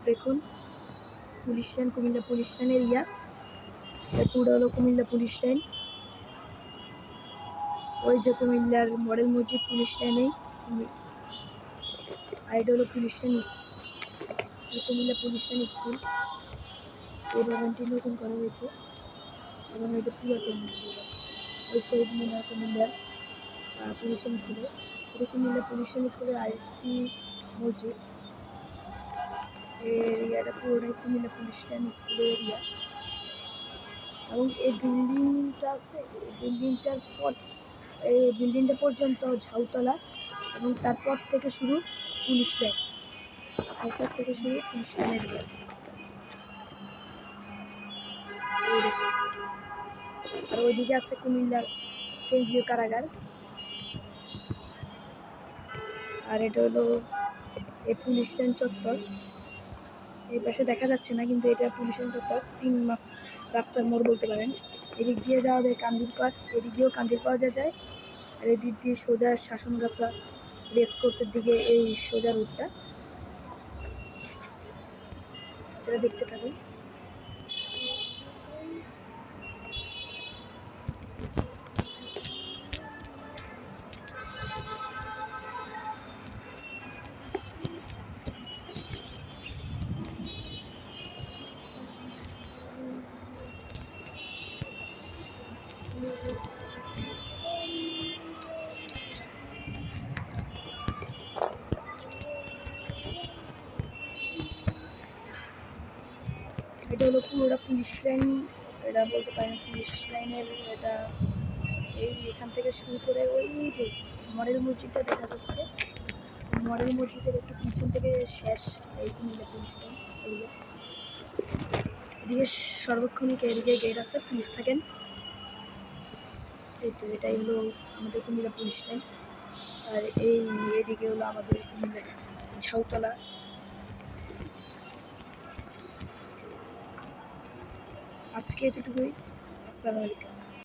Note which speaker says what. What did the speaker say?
Speaker 1: দেখুন police line, Comilla police line area. পুরো হলো কুমিল্লা পুলিশ লাইন। ওই যে কুমিল্লার মডেল মসজিদ পুলিশ লাইনেই, আর এটা হলো police line, Comilla police line school. এই ভবনটি নতুন করা হয়েছে এবং এটা পুরাতন। ওই শহীদ মিনার কুমিল্লার পুলিশ লাইন স্কুলে, এটা কুমিল্লা পুলিশ লাইন স্কুলের আরেকটি মসজিদ। এরিয়াটা পুরোটাই কুমিল্লা পুলিশ লাইন স্কুলের এরিয়া। এবং এই বিল্ডিংটা আছে, এই বিল্ডিংটা পর্যন্ত ঝাউতলা, এবং তারপর থেকে শুরু পুলিশ লাইন, এরিয়া। আর ওইদিকে আছে কুমিল্লা কেন্দ্রীয় কারাগার। আর এটা হলো এই পুলিশ লাইন চত্বর। এই পাশে দেখা যাচ্ছে না, কিন্তু এটা পুলিশ লাইন চত্বর, 3 মাস রাস্তার মোড় বলতে পারেন। এদিক দিয়ে যাওয়া যায় কান্দিরপাড়, এদিক দিয়েও কান্দিরপাড় যায়। আর এদিক দিয়ে সোজা শাসনগাছা রেসকোর্সের দিকে এই সোজা রুটটা, এটা দেখতে থাকুন। এটা হলো পুরোটা পুলিশ লাইন, এটা বলতে পারেন পুলিশ লাইনের। এটা এখান থেকে শুরু করে ওই যে মডেল মসজিদটা দেখা যাচ্ছে, মডেল মসজিদের একটু পিছন থেকে শেষ এই কুমিল্লা পুলিশ লাইন এরিয়া। এদিকে সর্বক্ষণিক এদিকে গেট আছে, পুলিশ থাকেন। এই তো এটাই হলো আমাদের কুমিল্লা পুলিশ লাইন। আর এদিকে হলো আমাদের কুমিল্লা ঝাউতলা। আজকে এতটুকুই। আসসালামু আলাইকুম।